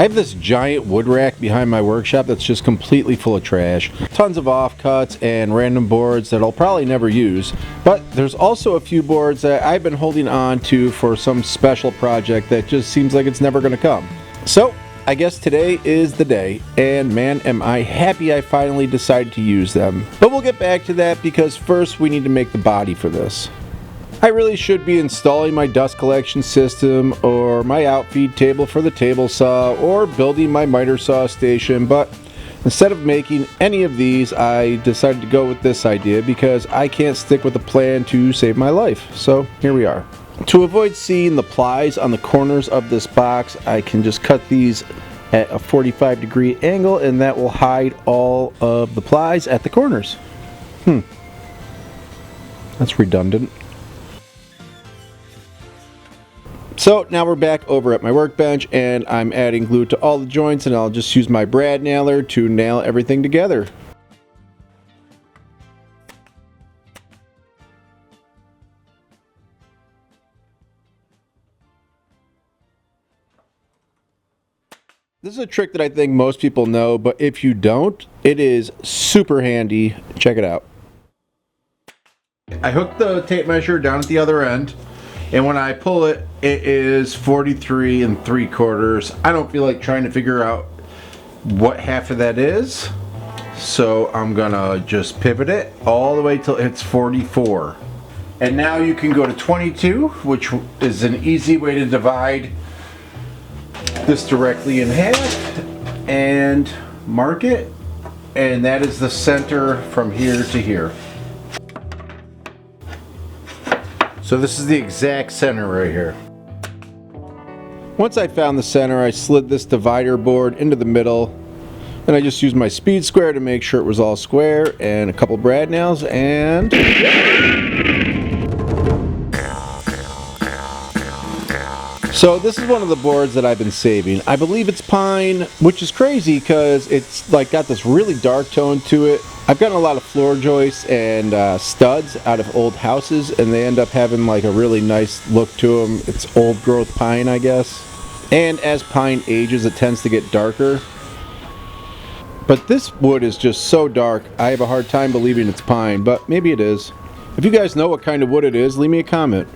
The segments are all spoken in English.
I have this giant wood rack behind my workshop that's just completely full of trash. Tons of offcuts and random boards that I'll probably never use. But there's also a few boards that I've been holding on to for some special project that just seems like it's never going to come. So I guess today is the day, and man, am I happy I finally decided to use them. But we'll get back to that because first we need to make the body for this. I really should be installing my dust collection system or my outfeed table for the table saw or building my miter saw station, but instead of making any of these, I decided to go with this idea because I can't stick with a plan to save my life. So here we are. To avoid seeing the plies on the corners of this box, I can just cut these at a 45-degree angle, and that will hide all of the plies at the corners. That's redundant. So now we're back over at my workbench, and I'm adding glue to all the joints, and I'll just use my brad nailer to nail everything together. This is a trick that I think most people know, but if you don't, it is super handy. Check it out. I hooked the tape measure down at the other end, and when I pull it, it is 43 3/4. I don't feel like trying to figure out what half of that is, so I'm gonna just pivot it all the way till it's 44. And now you can go to 22, which is an easy way to divide this directly in half and mark it, and that is the center from here to here. So this is the exact center right here. Once I found the center, I slid this divider board into the middle, and I just used my speed square to make sure it was all square, and a couple brad nails, and so this is one of the boards that I've been saving. I believe it's pine, which is crazy because it's like got this really dark tone to it. I've gotten a lot of floor joists and studs out of old houses, and they end up having like a really nice look to them. It's old growth pine, I guess. And as pine ages, it tends to get darker. But this wood is just so dark, I have a hard time believing it's pine, but maybe it is. If you guys know what kind of wood it is, leave me a comment.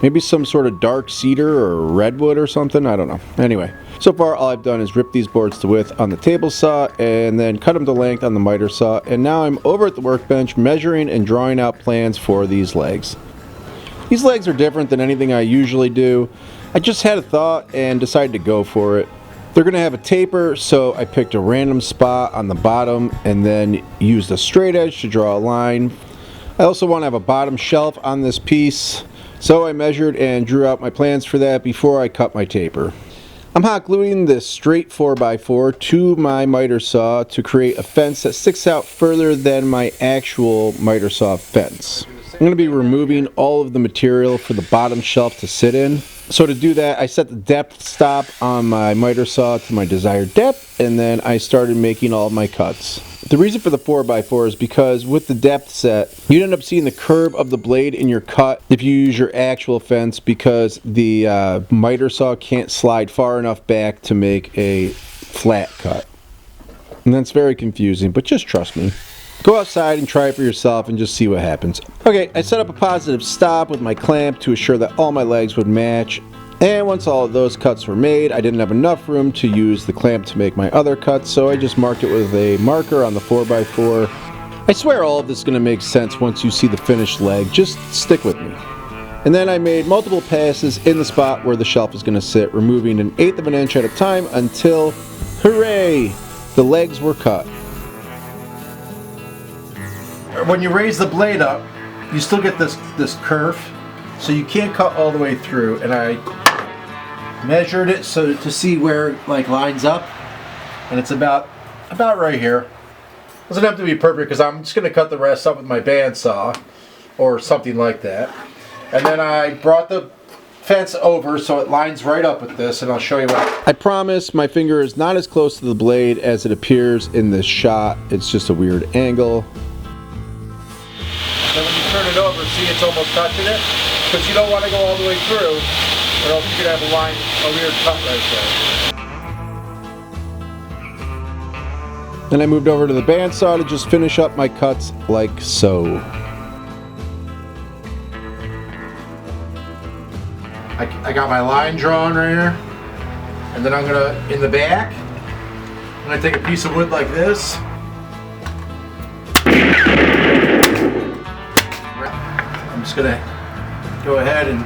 Maybe some sort of dark cedar or redwood or something, I don't know. Anyway, so far all I've done is rip these boards to width on the table saw and then cut them to length on the miter saw, and now I'm over at the workbench measuring and drawing out plans for these legs. These legs are different than anything I usually do. I just had a thought and decided to go for it. They're going to have a taper, so I picked a random spot on the bottom and then used a straight edge to draw a line. I also want to have a bottom shelf on this piece, so I measured and drew out my plans for that before I cut my taper. I'm hot gluing this straight 4x4 to my miter saw to create a fence that sticks out further than my actual miter saw fence. I'm going to be removing all of the material for the bottom shelf to sit in. So to do that, I set the depth stop on my miter saw to my desired depth, and then I started making all of my cuts. The reason for the 4x4 is because with the depth set, you'd end up seeing the curve of the blade in your cut if you use your actual fence, because the miter saw can't slide far enough back to make a flat cut. And that's very confusing, but just trust me. Go outside and try it for yourself and just see what happens. Okay, I set up a positive stop with my clamp to assure that all my legs would match. And once all of those cuts were made, I didn't have enough room to use the clamp to make my other cuts, so I just marked it with a marker on the 4x4. I swear all of this is going to make sense once you see the finished leg. Just stick with me. And then I made multiple passes in the spot where the shelf is going to sit, removing 1/8 of an inch at a time until, hooray, the legs were cut. When you raise the blade up, you still get this curve, so you can't cut all the way through, and I measured it so to see where it like lines up, and it's about right here. Doesn't have to be perfect because I'm just going to cut the rest up with my bandsaw or something like that. And then I brought the fence over so it lines right up with this, and I'll show you what. I promise my finger is not as close to the blade as it appears in this shot. It's just a weird angle. Then when you turn it over, see it's almost touching it, because you don't want to go all the way through, or else you could have a weird cut right there. Then I moved over to the bandsaw to just finish up my cuts like so. I got my line drawn right here, and then I'm gonna, in the back, I'm gonna take a piece of wood like this. I'm just gonna go ahead and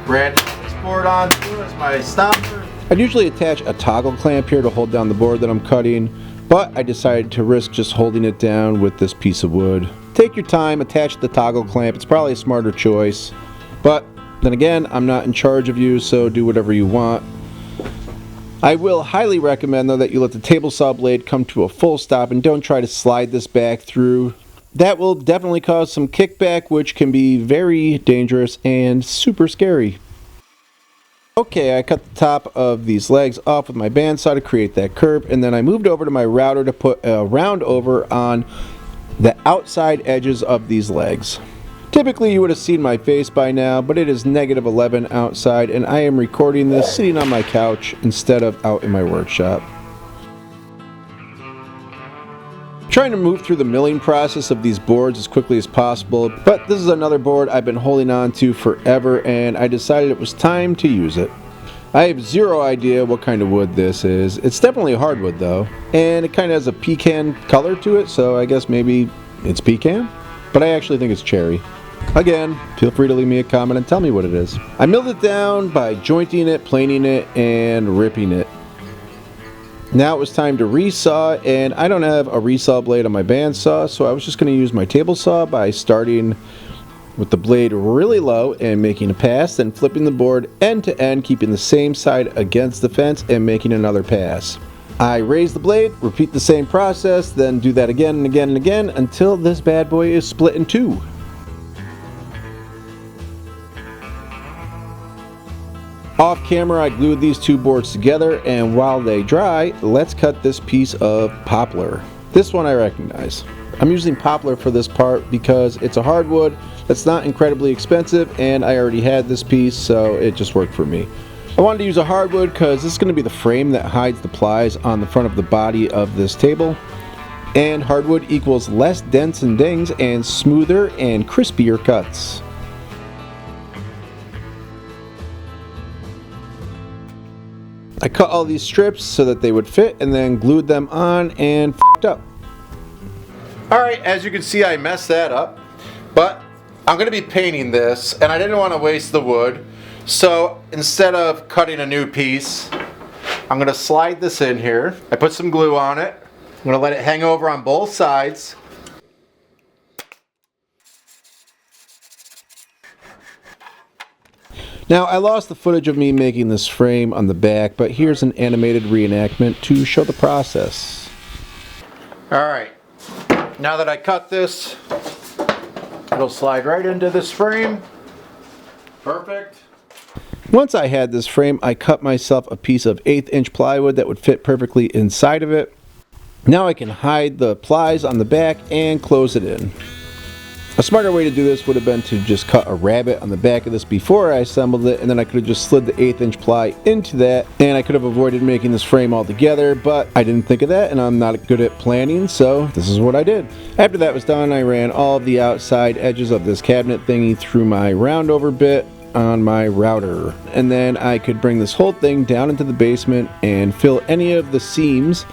brand this board onto as my stopper. I'd usually attach a toggle clamp here to hold down the board that I'm cutting, but I decided to risk just holding it down with this piece of wood. Take your time, attach the toggle clamp. It's probably a smarter choice, but then again, I'm not in charge of you, so do whatever you want. I will highly recommend though that you let the table saw blade come to a full stop and don't try to slide this back through. That will definitely cause some kickback, which can be very dangerous and super scary. Okay, I cut the top of these legs off with my bandsaw to create that curve, and then I moved over to my router to put a round over on the outside edges of these legs. Typically you would have seen my face by now, but it is -11 outside and I am recording this sitting on my couch instead of out in my workshop. Trying to move through the milling process of these boards as quickly as possible, but this is another board I've been holding on to forever and I decided it was time to use it. I have zero idea what kind of wood this is. It's definitely hardwood though, and it kind of has a pecan color to it, so I guess maybe it's pecan? But I actually think it's cherry. Again, feel free to leave me a comment and tell me what it is. I milled it down by jointing it, planing it, and ripping it. Now it was time to resaw, and I don't have a resaw blade on my bandsaw, so I was just going to use my table saw by starting with the blade really low and making a pass, then flipping the board end to end, keeping the same side against the fence and making another pass. I raise the blade, repeat the same process, then do that again and again and again until this bad boy is split in two. Off camera, I glued these two boards together, and while they dry, let's cut this piece of poplar. This one I recognize. I'm using poplar for this part because it's a hardwood that's not incredibly expensive, and I already had this piece, so it just worked for me. I wanted to use a hardwood because this is going to be the frame that hides the plies on the front of the body of this table, and hardwood equals less dents and dings and smoother and crispier cuts. I cut all these strips so that they would fit and then glued them on and f***ed up. Alright, as you can see I messed that up, but I'm going to be painting this and I didn't want to waste the wood, so instead of cutting a new piece, I'm going to slide this in here. I put some glue on it. I'm going to let it hang over on both sides. Now, I lost the footage of me making this frame on the back, but here's an animated reenactment to show the process. Alright, now that I cut this, it'll slide right into this frame. Perfect. Once I had this frame, I cut myself a piece of 1/8 inch plywood that would fit perfectly inside of it. Now I can hide the plies on the back and close it in. A smarter way to do this would have been to just cut a rabbet on the back of this before I assembled it, and then I could have just slid the 1/8 inch ply into that, and I could have avoided making this frame altogether, but I didn't think of that, and I'm not good at planning, so this is what I did. After that was done, I ran all of the outside edges of this cabinet thingy through my round over bit on my router, and then I could bring this whole thing down into the basement and fill any of the seams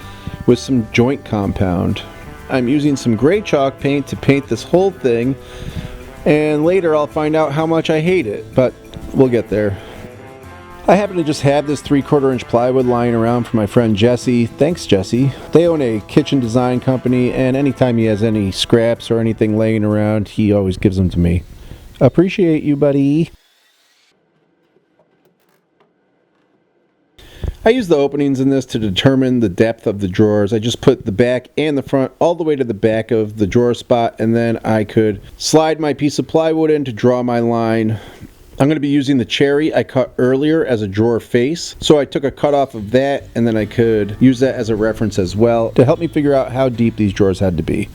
with some joint compound. I'm using some gray chalk paint to paint this whole thing, and later I'll find out how much I hate it, but we'll get there. I happen to just have this 3/4 inch plywood lying around for my friend Jesse. Thanks, Jesse. They own a kitchen design company, and anytime he has any scraps or anything laying around, he always gives them to me. Appreciate you, buddy. I use the openings in this to determine the depth of the drawers. I just put the back and the front all the way to the back of the drawer spot, and then I could slide my piece of plywood in to draw my line. I'm going to be using the cherry I cut earlier as a drawer face, so I took a cut off of that, and then I could use that as a reference as well to help me figure out how deep these drawers had to be.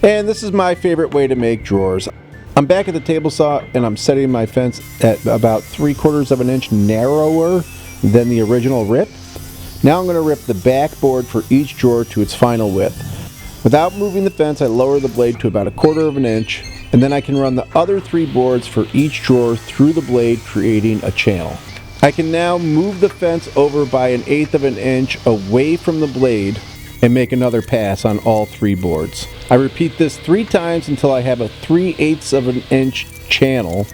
And this is my favorite way to make drawers. I'm back at the table saw and I'm setting my fence at about 3/4 of an inch narrower than the original rip. Now I'm going to rip the back board for each drawer to its final width. Without moving the fence, I lower the blade to about 1/4 of an inch, and then I can run the other 3 boards for each drawer through the blade, creating a channel. I can now move the fence over by 1/8 of an inch away from the blade and make another pass on all 3 boards. I repeat this 3 times until I have a 3/8 of an inch channel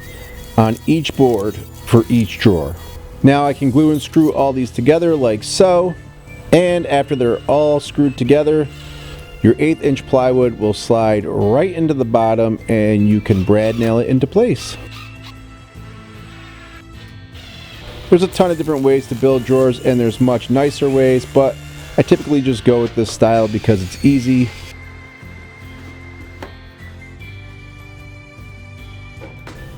on each board for each drawer. Now I can glue and screw all these together like so, and after they're all screwed together, your 1/8 inch plywood will slide right into the bottom and you can brad nail it into place. There's a ton of different ways to build drawers and there's much nicer ways, but I typically just go with this style because it's easy.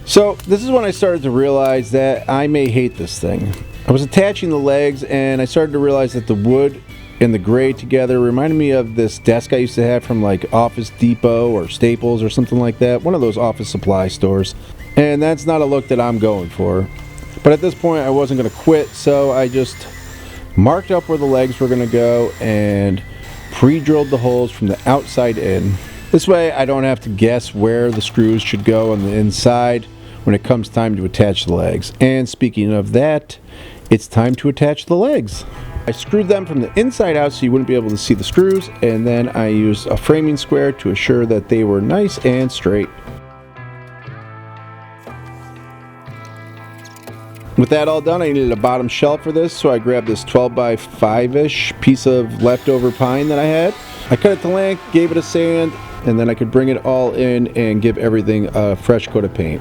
So this is when I started to realize that I may hate this thing. I was attaching the legs and I started to realize that the wood and the gray together reminded me of this desk I used to have from like Office Depot or Staples or something like that, one of those office supply stores. And that's not a look that I'm going for. But at this point I wasn't going to quit, so I just marked up where the legs were going to go and pre-drilled the holes from the outside in. This way I don't have to guess where the screws should go on the inside when it comes time to attach the legs. And speaking of that, it's time to attach the legs. I screwed them from the inside out so you wouldn't be able to see the screws, and then I used a framing square to assure that they were nice and straight. With that all done, I needed a bottom shelf for this, so I grabbed this 12 by 5-ish piece of leftover pine that I had. I cut it to length, gave it a sand, and then I could bring it all in and give everything a fresh coat of paint.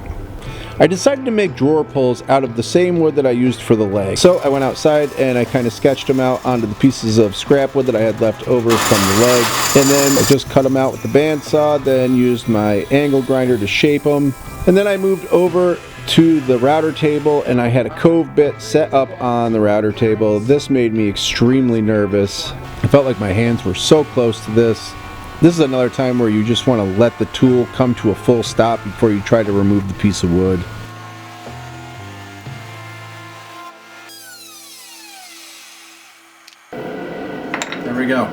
I decided to make drawer pulls out of the same wood that I used for the leg. So I went outside and I kind of sketched them out onto the pieces of scrap wood that I had left over from the leg. And then I just cut them out with the bandsaw, then used my angle grinder to shape them. And then I moved over to the router table and I had a cove bit set up on the router table. This made me extremely nervous. I felt like my hands were so close to this. This is another time where you just want to let the tool come to a full stop before you try to remove the piece of wood. There we go.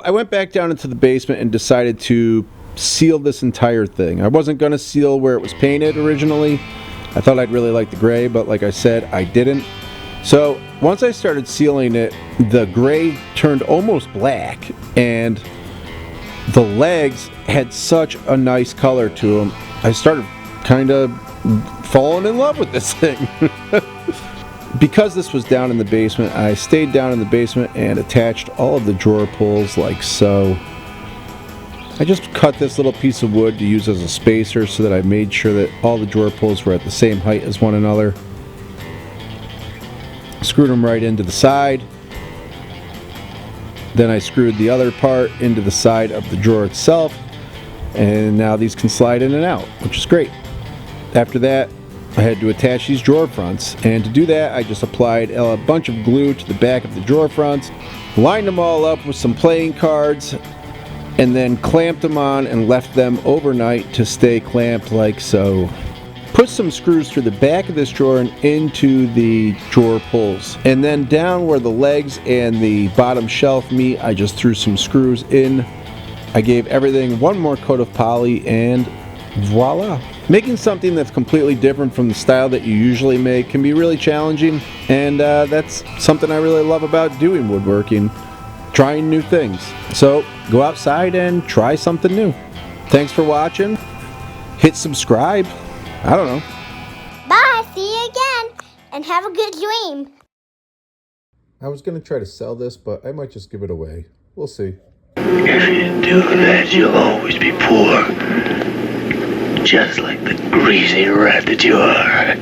I went back down into the basement and decided to seal this entire thing. I wasn't going to seal where it was painted originally. I thought I'd really like the gray, but like I said, I didn't. So once I started sealing it, the gray turned almost black and the legs had such a nice color to them. I started kind of falling in love with this thing. Because this was down in the basement, I stayed down in the basement and attached all of the drawer pulls like so. I just cut this little piece of wood to use as a spacer so that I made sure that all the drawer pulls were at the same height as one another. Screwed them right into the side. Then I screwed the other part into the side of the drawer itself, and now these can slide in and out, which is great. After that, I had to attach these drawer fronts, and to do that I just applied a bunch of glue to the back of the drawer fronts, lined them all up with some playing cards, and then clamped them on and left them overnight to stay clamped like so. Put some screws through the back of this drawer and into the drawer pulls. And then down where the legs and the bottom shelf meet, I just threw some screws in. I gave everything one more coat of poly and voila. Making something that's completely different from the style that you usually make can be really challenging, and that's something I really love about doing woodworking. Trying new things. So go outside and try something new. Thanks for watching. Hit subscribe. I don't know. Bye, see you again, and have a good dream. I was going to try to sell this, but I might just give it away. We'll see. If you do that, you'll always be poor. Just like the greasy rat that you are.